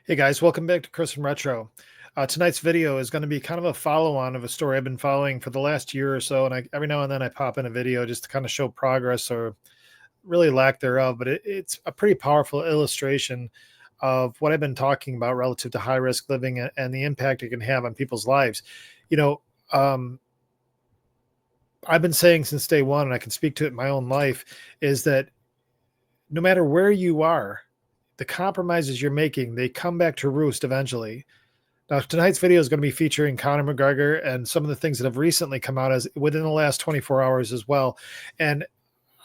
Hey guys, welcome back to Chris from Retro. Tonight's video is going to be kind of a follow-on of a story I've been following for the last year or so, and every now and then I pop in a video just to kind of show progress or really lack thereof. But it's a pretty powerful illustration of what I've been talking about relative to high-risk living and the impact it can have on people's lives. You know, um, I've been saying since day one, and I can speak to it in my own life, is that no matter where you are, the compromises you're making, they come back to roost eventually. Now, tonight's video is going to be featuring Conor McGregor and some of the things that have recently come out as within the last 24 hours as well. And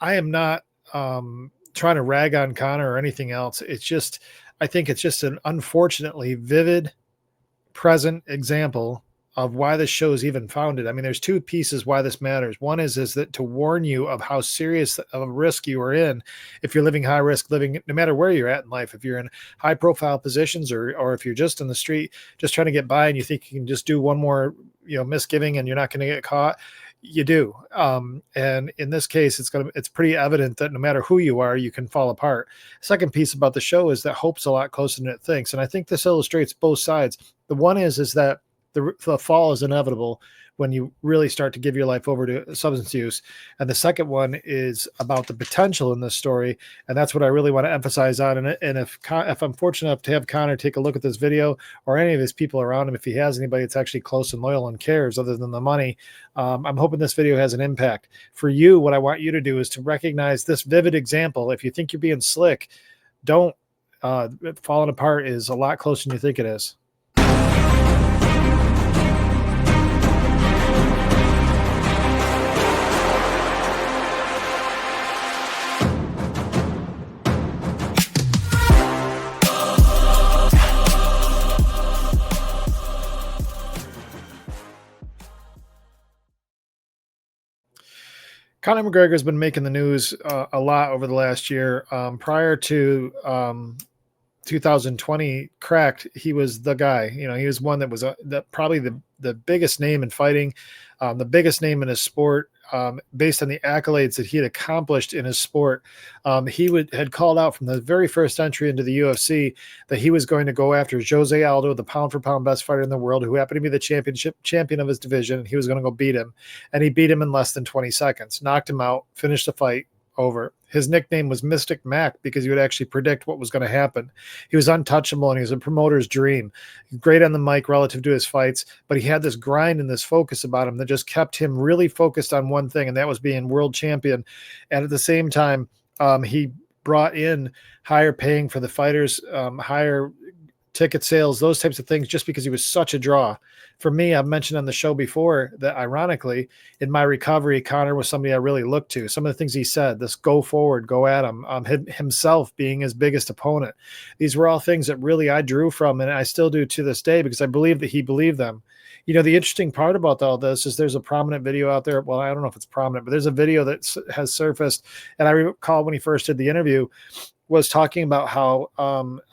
I am not trying to rag on Conor or anything else. It's just, I think it's just an unfortunately vivid present example of why this show is even founded. I mean, there's two pieces why this matters. One is that to warn you of how serious of a risk you are in if you're living high risk living, no matter where you're at in life. If you're in high profile positions or if you're just in the street just trying to get by and you think you can just do one more misgiving and you're not going to get caught, you do. And in this case, it's pretty evident that no matter who you are, you can fall apart. Second piece about the show is that hope's a lot closer than it thinks, and I think this illustrates both sides. The one is that the fall is inevitable when you really start to give your life over to substance use. And the second one is about the potential in this story. And that's what I really want to emphasize on. And if I'm fortunate enough to have Conor take a look at this video, or any of his people around him, if he has anybody that's actually close and loyal and cares other than the money, I'm hoping this video has an impact. For you, what I want you to do is to recognize this vivid example. If you think you're being slick, don't. Falling apart is a lot closer than you think it is. Conor McGregor has been making the news a lot over the last year. Prior to 2020 cracked, he was the guy. He was one that was probably the biggest name in fighting, the biggest name in his sport, based on the accolades that he had accomplished in his sport. Had called out from the very first entry into the UFC that he was going to go after Jose Aldo, the pound for pound best fighter in the world, who happened to be the champion of his division. And he was going to go beat him, and he beat him in less than 20 seconds, knocked him out, finished the fight. Over. His nickname was Mystic Mac because he would actually predict what was going to happen. He was untouchable, and he was a promoter's dream. Great on the mic relative to his fights, but he had this grind and this focus about him that just kept him really focused on one thing, and that was being world champion. And at the same time, he brought in higher paying for the fighters, higher ticket sales, those types of things, just because he was such a draw. For me, I've mentioned on the show before that ironically, in my recovery, Conor was somebody I really looked to. Some of the things he said, this go forward, go at him, himself being his biggest opponent. These were all things that really I drew from, and I still do to this day because I believe that he believed them. The interesting part about all this is there's a prominent video out there. Well, I don't know if it's prominent, but there's a video that has surfaced. And I recall when he first did the interview, was talking about how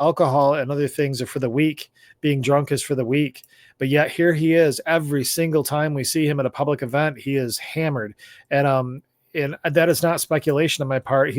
alcohol and other things are for the weak, being drunk is for the weak. But yet here he is every single time we see him at a public event, he is hammered. And that is not speculation on my part.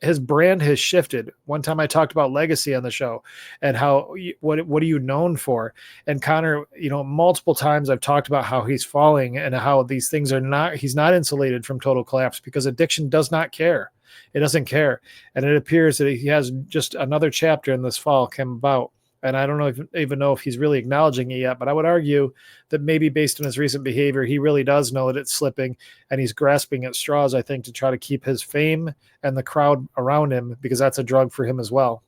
His brand has shifted. One time I talked about legacy on the show and how, what are you known for? And Conor, multiple times I've talked about how he's falling and how these things he's not insulated from total collapse because addiction does not care. It doesn't care. And it appears that he has just another chapter in this fall come about. And I don't even know if he's really acknowledging it yet, but I would argue that maybe based on his recent behavior, he really does know that it's slipping and he's grasping at straws, I think, to try to keep his fame and the crowd around him, because that's a drug for him as well.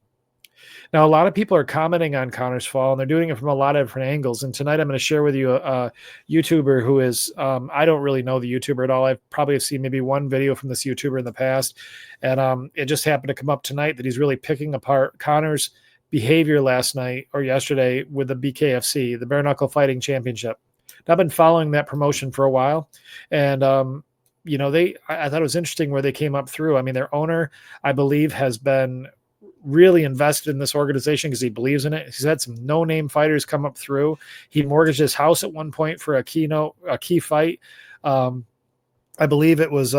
Now, a lot of people are commenting on Conor's fall, and they're doing it from a lot of different angles. And tonight I'm going to share with you a YouTuber who is, I don't really know the YouTuber at all. I've probably seen maybe one video from this YouTuber in the past. And it just happened to come up tonight that he's really picking apart Conor's behavior last night or yesterday with the BKFC, the Bare Knuckle Fighting Championship. Now, I've been following that promotion for a while. And, I thought it was interesting where they came up through. I mean, their owner, I believe, has been really invested in this organization because he believes in it. He's had some no-name fighters come up through. He mortgaged his house at one point for a key fight. I believe it was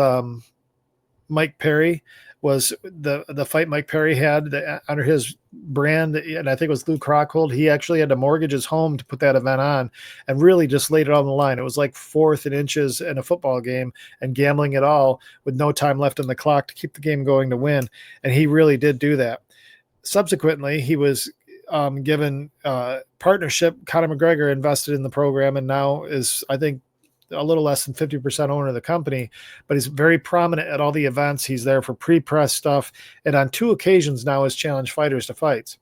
Mike Perry was the fight Mike Perry had under his brand, and I think it was Luke Rockhold. He actually had to mortgage his home to put that event on, and really just laid it on the line. It was like fourth and inches in a football game, and gambling it all with no time left on the clock to keep the game going to win. And he really did do that. Subsequently, he was given partnership. Conor McGregor invested in the program and now is, I think, a little less than 50% owner of the company, but he's very prominent at all the events. He's there for pre-press stuff, and on 2 occasions now has challenged fighters to fights.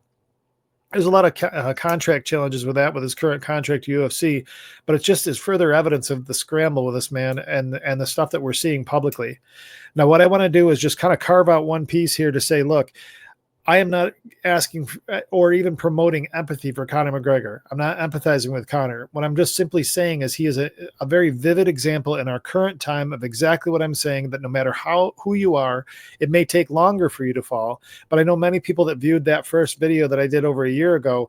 There's a lot of contract challenges with that, with his current contract to UFC, but it just is further evidence of the scramble with this man and the stuff that we're seeing publicly. Now, what I want to do is just kind of carve out one piece here to say, look, I am not asking or even promoting empathy for Conor McGregor. I'm not empathizing with Conor. What I'm just simply saying is he is a very vivid example in our current time of exactly what I'm saying, that no matter who you are, it may take longer for you to fall. But I know many people that viewed that first video that I did over a year ago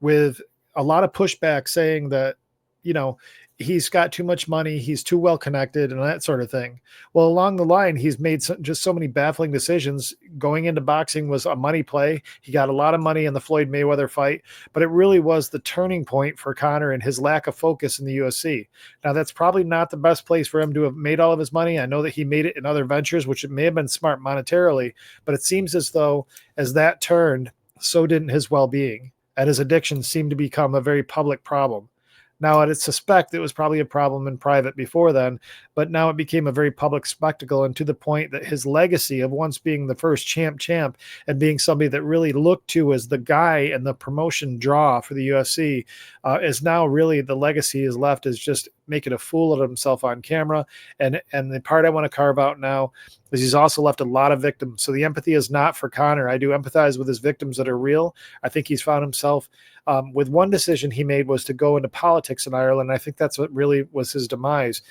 with a lot of pushback saying that, you know, he's got too much money, he's too well connected, and that sort of thing. Well, along the line, he's made just so many baffling decisions. Going into boxing was a money play. He got a lot of money in the Floyd Mayweather fight, but it really was the turning point for Conor and his lack of focus in the UFC. Now, that's probably not the best place for him to have made all of his money. I know that he made it in other ventures, which it may have been smart monetarily, but it seems as though as that turned, so didn't his well-being, and his addiction seemed to become a very public problem. Now, I'd suspect it was probably a problem in private before then, but now it became a very public spectacle, and to the point that his legacy of once being the first champ and being somebody that really looked to as the guy and the promotion draw for the UFC is now really the legacy is left is just making a fool of himself on camera. And the part I want to carve out now is he's also left a lot of victims. So the empathy is not for Conor. I do empathize with his victims that are real. I think he's found himself with one decision he made was to go into politics in Ireland. I think that's what really was his demise,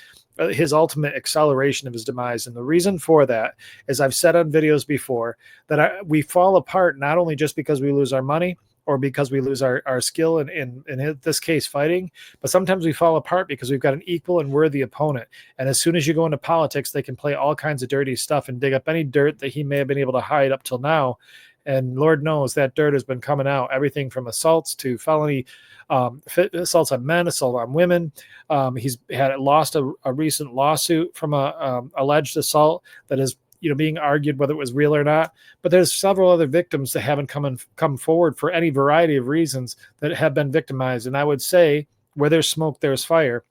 his ultimate acceleration of his demise. And the reason for that, as I've said on videos before, that we fall apart not only just because we lose our money or because we lose our skill in this case fighting, but sometimes we fall apart because we've got an equal and worthy opponent. And as soon as you go into politics, they can play all kinds of dirty stuff and dig up any dirt that he may have been able to hide up till now. And Lord knows that dirt has been coming out, everything from assaults to felony assaults on men, assault on women. He's lost a recent lawsuit from a alleged assault that is being argued whether it was real or not. But there's several other victims that haven't come forward for any variety of reasons that have been victimized. And I would say where there's smoke, there's fire.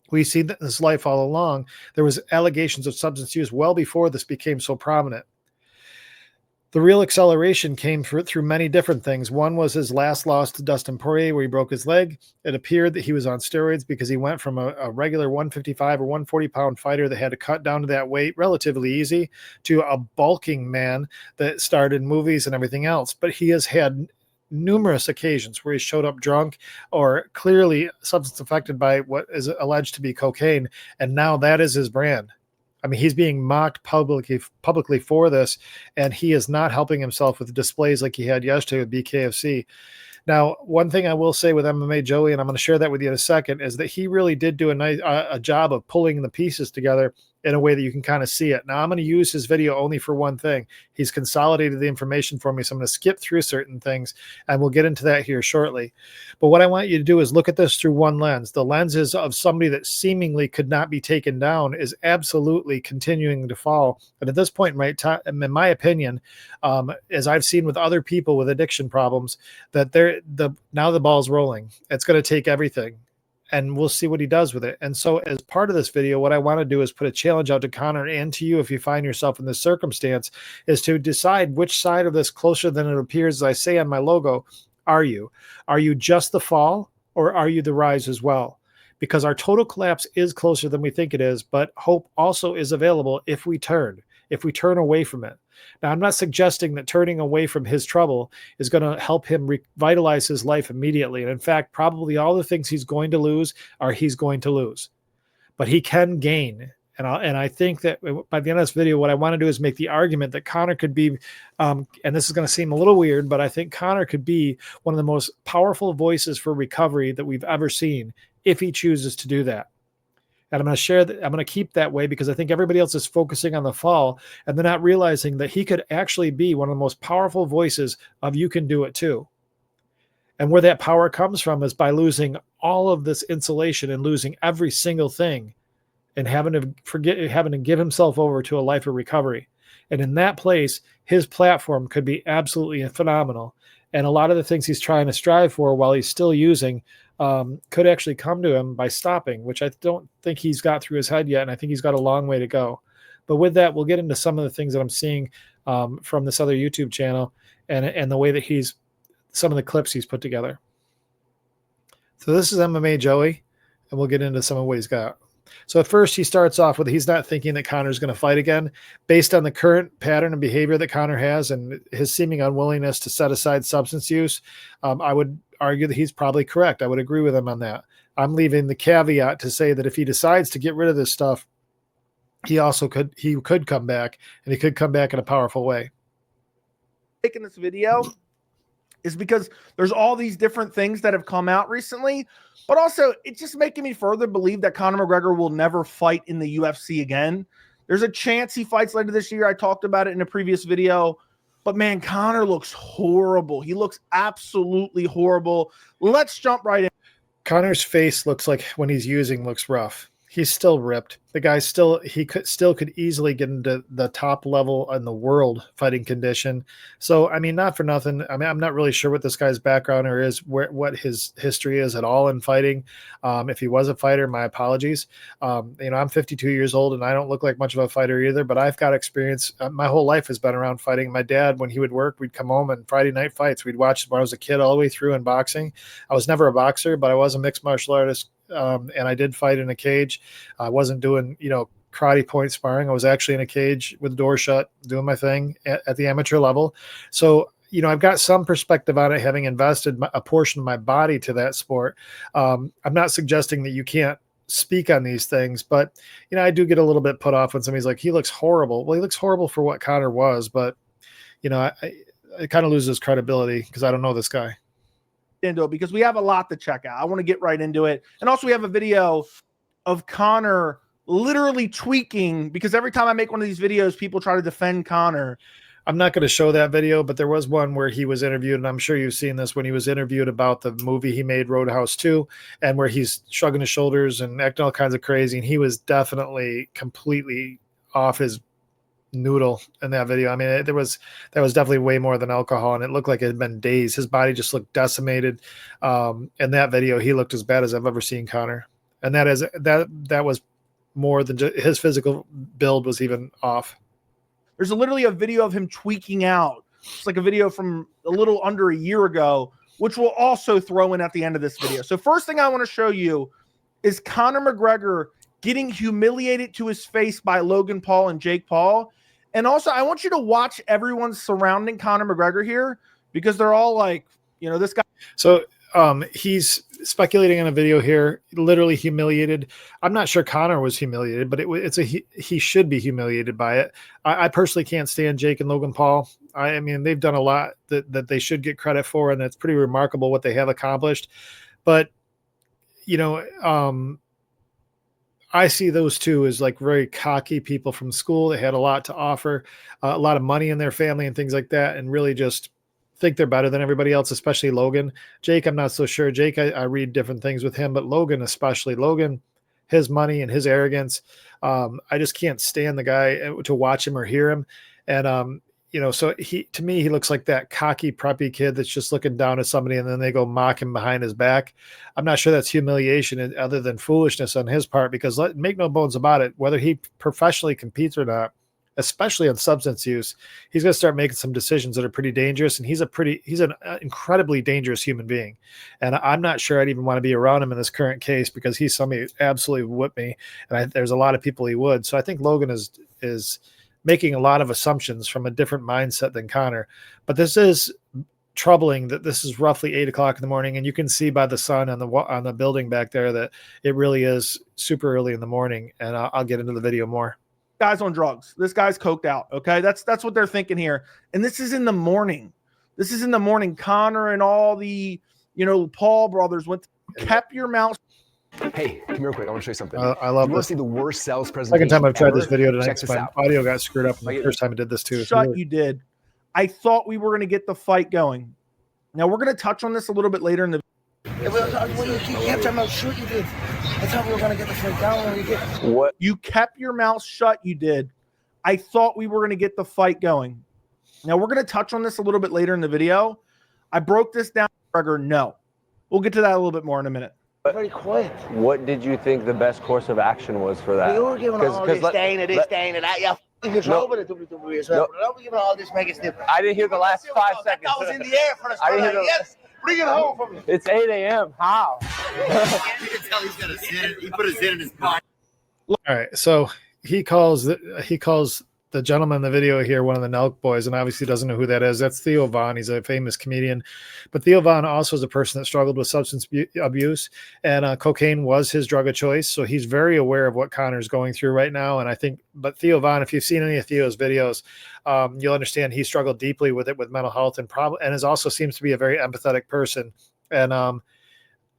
We see that in this life all along. There was allegations of substance use well before this became so prominent. The real acceleration came through many different things. One was his last loss to Dustin Poirier, where he broke his leg. It appeared that he was on steroids because he went from a regular 155 or 140-pound fighter that had to cut down to that weight relatively easy to a bulking man that starred in movies and everything else. But he has had numerous occasions where he showed up drunk or clearly substance affected by what is alleged to be cocaine, and now that is his brand. I mean, he's being mocked publicly for this, and he is not helping himself with displays like he had yesterday with BKFC. Now, one thing I will say with MMA Joey, and I'm going to share that with you in a second, is that he really did do a job of pulling the pieces together in a way that you can kind of see it. Now, I'm going to use his video only for one thing. He's consolidated the information for me, so I'm going to skip through certain things, and we'll get into that here shortly. But what I want you to do is look at this through one lens. The lens is of somebody that seemingly could not be taken down is absolutely continuing to fall. And at this point, in my opinion, as I've seen with other people with addiction problems, that now the ball's rolling. It's going to take everything. And we'll see what he does with it. And so as part of this video, what I want to do is put a challenge out to Conor and to you, if you find yourself in this circumstance, is to decide which side of this closer than it appears, as I say on my logo, are you? Are you just the fall, or are you the rise as well? Because our total collapse is closer than we think it is, but hope also is available if we turn away from it. Now, I'm not suggesting that turning away from his trouble is going to help him revitalize his life immediately. And in fact, probably all the things he's going to lose he's going to lose. But he can gain. And I think that by the end of this video, what I want to do is make the argument that Conor could be, and this is going to seem a little weird, but I think Conor could be one of the most powerful voices for recovery that we've ever seen if he chooses to do that. And I'm going to share that. I'm going to keep that way because I think everybody else is focusing on the fall and they're not realizing that he could actually be one of the most powerful voices of you can do it too. And where that power comes from is by losing all of this insulation and losing every single thing and having to give himself over to a life of recovery. And in that place, his platform could be absolutely phenomenal. And a lot of the things he's trying to strive for while he's still using could actually come to him by stopping, which I don't think he's got through his head yet. And I think he's got a long way to go. But with that, we'll get into some of the things that I'm seeing from this other YouTube channel and the way that some of the clips he's put together. So this is MMA Joey, and we'll get into some of what he's got. So at first he starts off with he's not thinking that Conor's going to fight again based on the current pattern of behavior that Conor has and his seeming unwillingness to set aside substance use. I would argue that he's probably correct. I would agree with him on that. I'm leaving the caveat to say that if he decides to get rid of this stuff, he could come back, and he could come back in a powerful way. Making this video is because there's all these different things that have come out recently, but also it's just making me further believe that Conor McGregor will never fight in the UFC again. There's a chance he fights later this year. I talked about it in a previous video, but man, Conor looks horrible. He looks absolutely horrible. Let's jump right in. Conor's face looks like when he's using looks rough. He's still ripped. The guy could easily get into the top level in the world fighting condition. So, I mean, not for nothing. I mean, I'm not really sure what this guy's background is, what his history is at all in fighting. If he was a fighter, my apologies. I'm 52 years old and I don't look like much of a fighter either, but I've got experience. My whole life has been around fighting. My dad, when he would work, we'd come home and Friday night fights. We'd watch when I was a kid all the way through in boxing. I was never a boxer, but I was a mixed martial artist. And I did fight in a cage. I wasn't doing, karate point sparring. I was actually in a cage with the door shut, doing my thing at the amateur level. So, I've got some perspective on it, having invested a portion of my body to that sport. I'm not suggesting that you can't speak on these things, but, I do get a little bit put off when somebody's like, he looks horrible. Well, he looks horrible for what Conor was, but, I kind of loses credibility because I don't know this guy. Into it because we have a lot to check out. I want to get right into it. And also we have a video of Conor literally tweaking, because every time I make one of these videos, people try to defend Conor. I'm not going to show that video, but there was one where he was interviewed, and I'm sure you've seen this, when he was interviewed about the movie he made, Roadhouse 2, and where he's shrugging his shoulders and acting all kinds of crazy. And he was definitely completely off his noodle in that video. I mean, that was definitely way more than alcohol, and it looked like it had been days. His body just looked decimated. In that video, he looked as bad as I've ever seen Conor, and that was more than just his physical build was even off. There's literally a video of him tweaking out. It's like a video from a little under a year ago, which we'll also throw in at the end of this video. So first thing I want to show you is Conor McGregor getting humiliated to his face by Logan Paul and Jake Paul. And also, I want you to watch everyone surrounding Conor McGregor here, because they're all like, this guy. So he's speculating in a video here, literally humiliated. I'm not sure Conor was humiliated, but he should be humiliated by it. I personally can't stand Jake and Logan Paul. I mean, they've done a lot that they should get credit for, and it's pretty remarkable what they have accomplished. But, I see those two as like very cocky people from school. They had a lot to offer, a lot of money in their family and things like that, and really just think they're better than everybody else, especially Logan. Jake, I'm not so sure. Jake, I read different things with him, but Logan especially. Logan, his money and his arrogance, I just can't stand the guy to watch him or hear him. And, so to me, he looks like that cocky, preppy kid that's just looking down at somebody and then they go mock him behind his back. I'm not sure that's humiliation other than foolishness on his part, because make no bones about it, whether he professionally competes or not, especially on substance use, he's going to start making some decisions that are pretty dangerous. And he's an incredibly dangerous human being. And I'm not sure I'd even want to be around him in this current case, because he's somebody who absolutely whipped me. And there's a lot of people he would. So I think Logan is making a lot of assumptions from a different mindset than Conor. But this is troubling that this is roughly 8 o'clock in the morning, and you can see by the sun on the building back there that it really is super early in the morning. And I'll get into the video more. Guy's on drugs. This guy's coked out. Okay, that's what they're thinking here. And this is in the morning. Conor and all the Paul brothers kept your mouth. Hey, come here real quick. I want to show you something. I love You want this. to see the worst sales presentation Second time I've tried this ever? video tonight. Check So this my out. audio got screwed up the Like, first time I did this too. Shut you did. I thought we were going to get the fight going. Now we're going to touch on this a little bit later in the. You kept your mouth shut, you did. I thought we were going to get the fight down when we get. What? You kept your mouth shut. You did. I thought we were going to get the fight going. Now we're going to touch on this a little bit later in the video. I broke this down, McGregor. No, we'll get to that a little bit more in a minute. Very quiet. What did you think the best course of action was for that? You were giving all this stain and this stain and that. You're in control with the WWE as well. But don't be giving all this mega snip. I didn't hear the last 5 seconds. That was in the air for the start. Yes, bring it home for me. It's 8 a.m. How? You can tell he's got his head. He put his head in his pocket. All right, so he calls the gentleman in the video here one of the Nelk boys, and obviously doesn't know who that is. That's Theo Von. He's a famous comedian, but Theo Von also is a person that struggled with substance abuse, and cocaine was his drug of choice. So he's very aware of what Conor's going through right now. And I think, but Theo Von, if you've seen any of Theo's videos, you'll understand he struggled deeply with it, with mental health, and is also seems to be a very empathetic person. And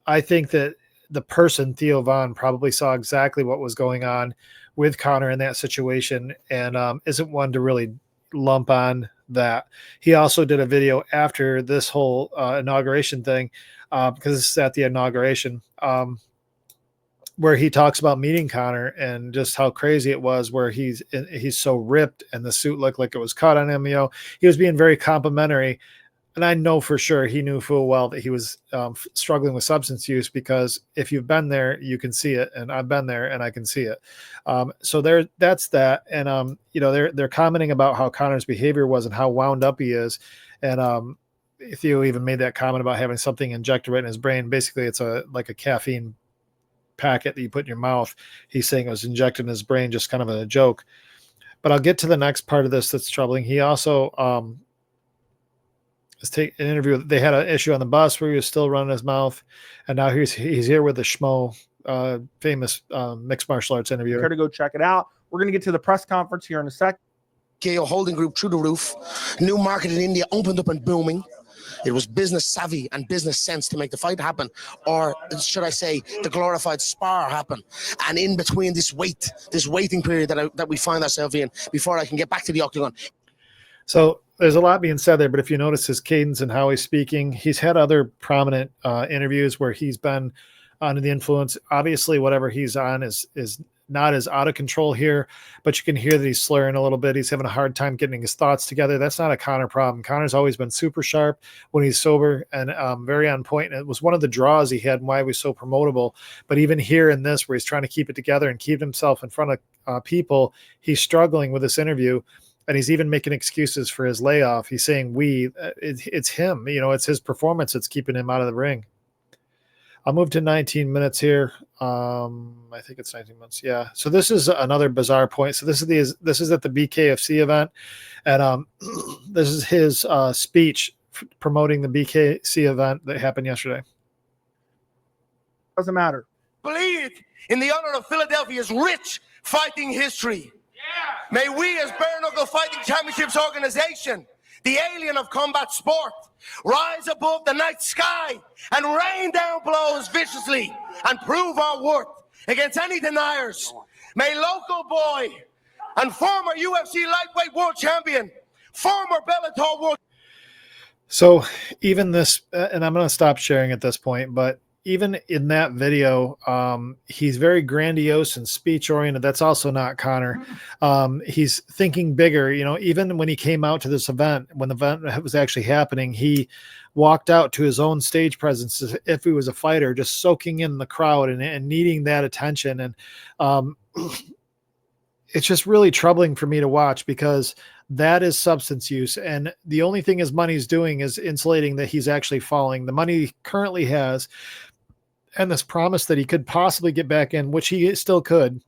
I think that the person Theo Von probably saw exactly what was going on with Conor in that situation, and isn't one to really lump on that. He also did a video after this whole inauguration thing, because this is at the inauguration, where he talks about meeting Conor and just how crazy it was, where he's so ripped and the suit looked like it was cut on him. He was being very complimentary. And I know for sure he knew full well that he was struggling with substance use, because if you've been there, you can see it. And I've been there and I can see it. So that's that. And, they're commenting about how Conor's behavior was and how wound up he is. And Theo even made that comment about having something injected right in his brain. Basically, it's like a caffeine packet that you put in your mouth. He's saying it was injected in his brain, just kind of a joke. But I'll get to the next part of this that's troubling. He also, take an interview. They had an issue on the bus where he was still running his mouth, and now he's here with the Schmo, famous mixed martial arts interviewer. Care to go check it out. We're going to get to the press conference here in a sec. KO holding group through the roof. New market in India opened up and booming. It was business savvy and business sense to make the fight happen, or should I say, the glorified spar happen. And in between this waiting period that we find ourselves in before I can get back to the octagon. So there's a lot being said there, but if you notice his cadence and how he's speaking, he's had other prominent interviews where he's been under the influence. Obviously, whatever he's on is not as out of control here, but you can hear that he's slurring a little bit. He's having a hard time getting his thoughts together. That's not a Conor problem. Conor's always been super sharp when he's sober and very on point. And it was one of the draws he had and why he was so promotable. But even here in this, where he's trying to keep it together and keep himself in front of people, he's struggling with this interview. And he's even making excuses for his layoff. He's saying it's him, it's his performance that's keeping him out of the ring. I'll move to 19 minutes here. I think it's 19 minutes. Yeah. So this is another bizarre point. So this is at the BKFC event, and this is his speech promoting the BKC event that happened yesterday. Doesn't matter. Believe in the honor of Philadelphia's rich fighting history. May we, as Bare Knuckle Fighting Championships organization, the alien of combat sport, rise above the night sky and rain down blows viciously and prove our worth against any deniers. May local boy and former UFC lightweight world champion, former Bellator world. So even this, and I'm going to stop sharing at this point, but even in that video, he's very grandiose and speech oriented. That's also not Conor. He's thinking bigger. Even when he came out to this event, when the event was actually happening, he walked out to his own stage presence as if he was a fighter, just soaking in the crowd and needing that attention. And it's just really troubling for me to watch, because that is substance use. And the only thing his money's doing is insulating that he's actually falling. The money he currently has, and this promise that he could possibly get back in, which he still could,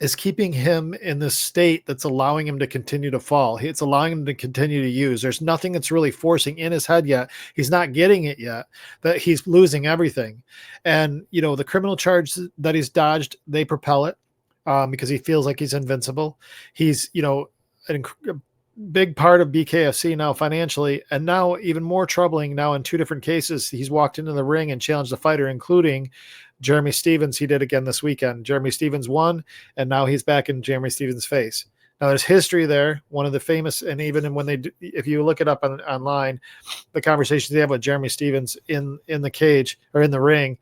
is keeping him in this state that's allowing him to continue to fall. It's allowing him to continue to use. There's nothing that's really forcing in his head yet. He's not getting it yet, that he's losing everything. And, the criminal charge that he's dodged, they propel it because he feels like he's invincible. He's, a big part of BKFC now financially, and now even more troubling now in two different cases. He's walked into the ring and challenged the fighter, including Jeremy Stevens, he did again this weekend. Jeremy Stevens won, and now he's back in Jeremy Stevens' face. Now there's history there. One of the famous, and even when they do, if you look it up online, the conversations they have with Jeremy Stevens in the cage or in the ring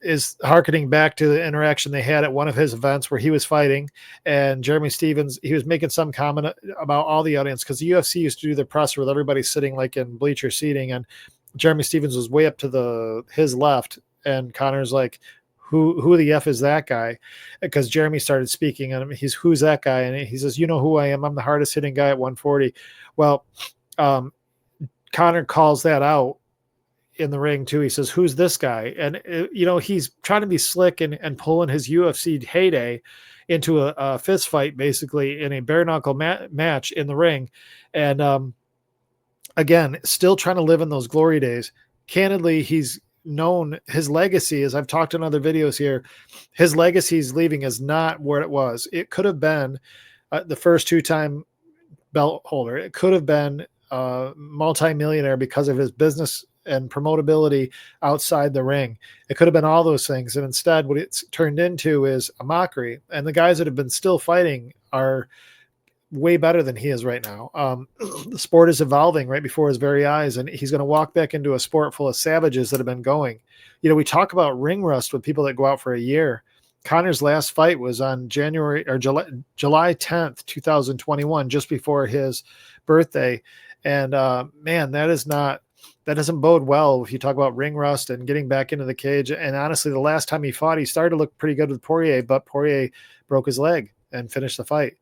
is harkening back to the interaction they had at one of his events where he was fighting, and Jeremy Stevens, he was making some comment about all the audience, because the UFC used to do the presser with everybody sitting like in bleacher seating, and Jeremy Stevens was way up to his left, and Conor's like, who the F is that guy? Because Jeremy started speaking, and who's that guy? And he says, you know who I am. I'm the hardest hitting guy at 140. Well, Conor calls that out in the ring too. He says, who's this guy? And he's trying to be slick and pulling his UFC heyday into a fist fight, basically in a bare knuckle match in the ring. And again, still trying to live in those glory days. Candidly, he's known his legacy, as I've talked in other videos here, his legacy he's leaving is not where it was. It could have been the first 2-time belt holder. It could have been multi-millionaire because of his business and promotability outside the ring. It could have been all those things. And instead, what it's turned into is a mockery. And the guys that have been still fighting are way better than he is right now. The sport is evolving right before his very eyes, and he's going to walk back into a sport full of savages that have been going. We talk about ring rust with people that go out for a year. Conor's last fight was on July 10th, 2021, just before his birthday. And man, that doesn't bode well if you talk about ring rust and getting back into the cage. And honestly, the last time he fought, he started to look pretty good with Poirier, but Poirier broke his leg and finished the fight.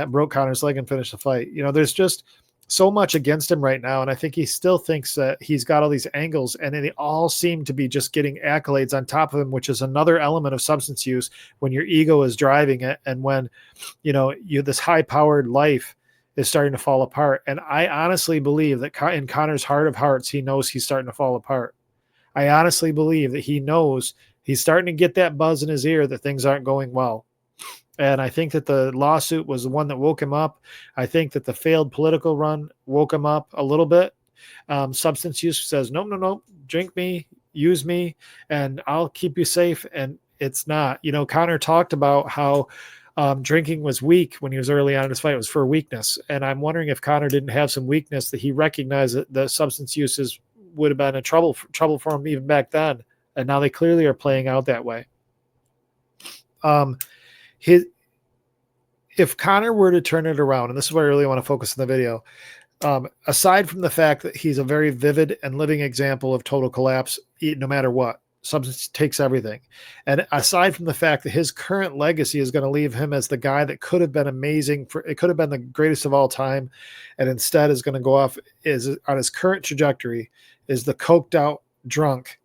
Broke Conor's leg and finished the fight. There's just so much against him right now. And I think he still thinks that he's got all these angles, and they all seem to be just getting accolades on top of him, which is another element of substance use when your ego is driving it. And when, this high powered life is starting to fall apart. And I honestly believe that in Conor's heart of hearts, he knows he's starting to fall apart. I honestly believe that he knows he's starting to get that buzz in his ear that things aren't going well. And I think that the lawsuit was the one that woke him up. I think that the failed political run woke him up a little bit. Substance use says, no, drink me, use me, and I'll keep you safe. And it's not. Conor talked about how drinking was weak when he was early on in his fight. It was for weakness. And I'm wondering if Conor didn't have some weakness, that he recognized that the substance uses would have been a trouble for him even back then. And now they clearly are playing out that way. If Conor were to turn it around, and this is where I really want to focus on the video, aside from the fact that he's a very vivid and living example of total collapse, no matter what, substance takes everything. And aside from the fact that his current legacy is going to leave him as the guy that could have been amazing, it could have been the greatest of all time, and instead is going to go off on his current trajectory is the coked out drunk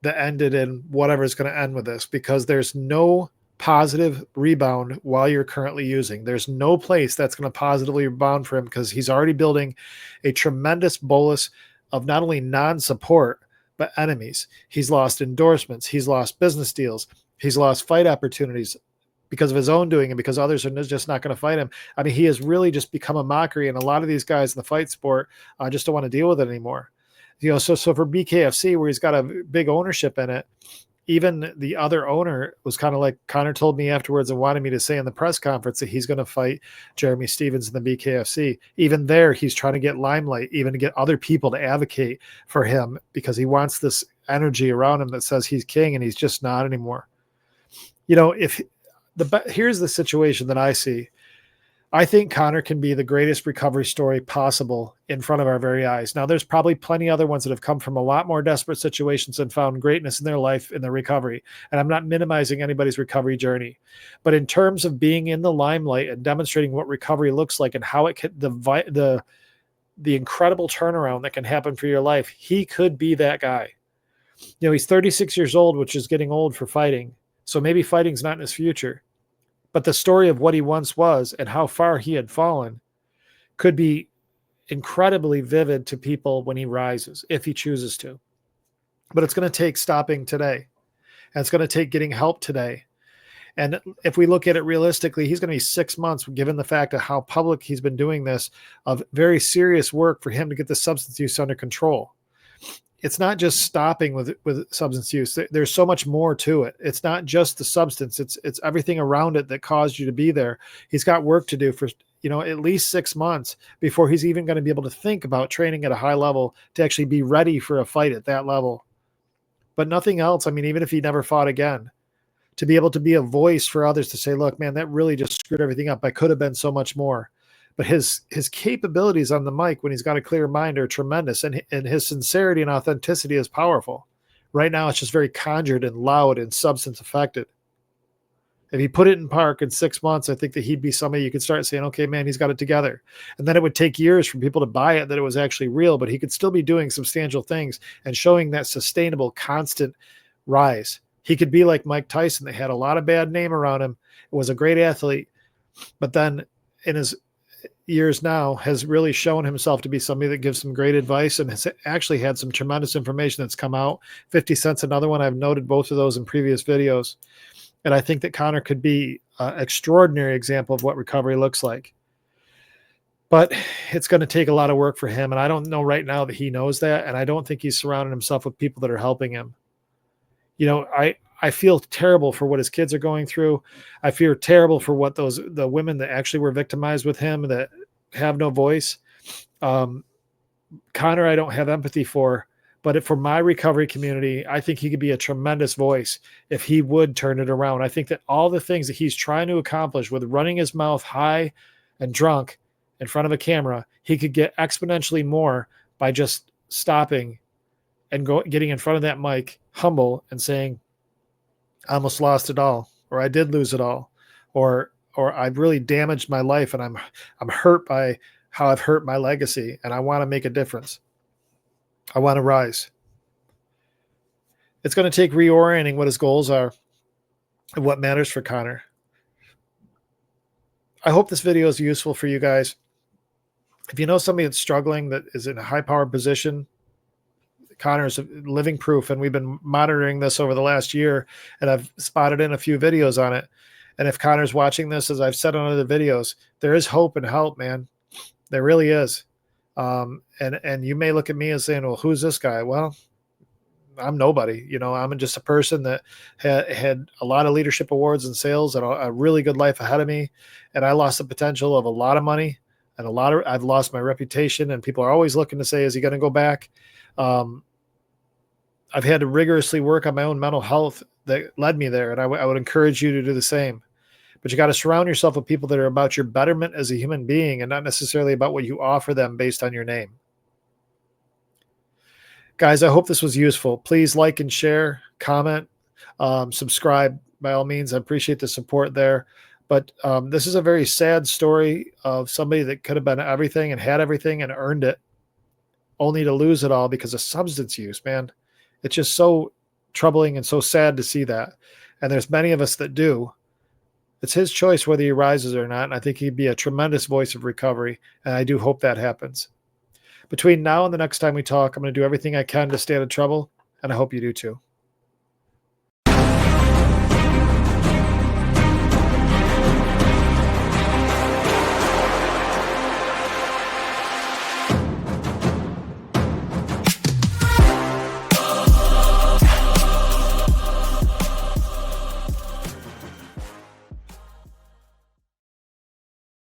that ended in whatever is going to end with this, because there's no positive rebound while you're currently using. There's no place that's going to positively rebound for him, because he's already building a tremendous bolus of not only non-support, but enemies. He's lost endorsements. He's lost business deals. He's lost fight opportunities because of his own doing and because others are just not going to fight him. I mean, he has really just become a mockery, and a lot of these guys in the fight sport just don't want to deal with it anymore. So for BKFC, where he's got a big ownership in it, even the other owner was kind of like, Conor told me afterwards and wanted me to say in the press conference that he's going to fight Jeremy Stevens in the BKFC. Even there, he's trying to get limelight, even to get other people to advocate for him, because he wants this energy around him that says he's king, and he's just not anymore. Here's the situation that I see. I think Conor can be the greatest recovery story possible in front of our very eyes. Now, there's probably plenty other ones that have come from a lot more desperate situations and found greatness in their life in their recovery. And I'm not minimizing anybody's recovery journey. But in terms of being in the limelight and demonstrating what recovery looks like and how it can, the incredible turnaround that can happen for your life, he could be that guy. He's 36 years old, which is getting old for fighting. So maybe fighting's not in his future. But the story of what he once was and how far he had fallen could be incredibly vivid to people when he rises, if he chooses to. But it's going to take stopping today. And it's going to take getting help today. And if we look at it realistically, he's going to be 6 months, given the fact of how public he's been doing this, of very serious work for him to get the substance use under control. it's not just stopping with substance use. There's so much more to it. It's not just the substance. It's everything around it that caused you to be there. He's got work to do for, at least 6 months before he's even going to be able to think about training at a high level to actually be ready for a fight at that level. But nothing else. I mean, even if he never fought again, to be able to be a voice for others to say, look, man, that really just screwed everything up. I could have been so much more. But his capabilities on the mic when he's got a clear mind are tremendous, and his sincerity and authenticity is powerful. Right now, it's just very conjured and loud and substance affected. If he put it in park in 6 months, I think that he'd be somebody you could start saying, okay, man, he's got it together. And then it would take years for people to buy it that it was actually real, but he could still be doing substantial things and showing that sustainable, constant rise. He could be like Mike Tyson. They had a lot of bad name around him. Was a great athlete, but then in his years now has really shown himself to be somebody that gives some great advice and has actually had some tremendous information that's come out. 50 Cent's another one. I've noted both of those in previous videos. And I think that Conor could be an extraordinary example of what recovery looks like. But it's going to take a lot of work for him. And I don't know right now that he knows that. And I don't think he's surrounding himself with people that are helping him. I feel terrible for what his kids are going through. I feel terrible for what the women that actually were victimized with him that have no voice. Conor, I don't have empathy for, but for my recovery community, I think he could be a tremendous voice if he would turn it around. I think that all the things that he's trying to accomplish with running his mouth high and drunk in front of a camera, he could get exponentially more by just stopping and getting in front of that mic, humble, and saying, I almost lost it all, or I did lose it all, or I've really damaged my life and I'm hurt by how I've hurt my legacy, and I want to make a difference. I want to rise. It's going to take reorienting what his goals are and what matters for Conor. I hope this video is useful for you guys. If you know somebody that's struggling, that is in a high-powered position, Conor is living proof, and we've been monitoring this over the last year, and I've spotted in a few videos on it. And if Conor's watching this, as I've said on other videos, there is hope and help, man. There really is. And you may look at me and saying, well, who's this guy? Well, I'm nobody. I'm just a person that had a lot of leadership awards and sales and a really good life ahead of me. And I lost the potential of a lot of money and I've lost my reputation, and people are always looking to say, is he going to go back? I've had to rigorously work on my own mental health that led me there. And I would encourage you to do the same. But you got to surround yourself with people that are about your betterment as a human being and not necessarily about what you offer them based on your name. Guys, I hope this was useful. Please like and share, comment, subscribe by all means. I appreciate the support there. But this is a very sad story of somebody that could have been everything and had everything and earned it, only to lose it all because of substance use, man. It's just so troubling and so sad to see that. And there's many of us that do. It's his choice whether he rises or not, and I think he'd be a tremendous voice of recovery, and I do hope that happens. Between now and the next time we talk, I'm going to do everything I can to stay out of trouble, and I hope you do too.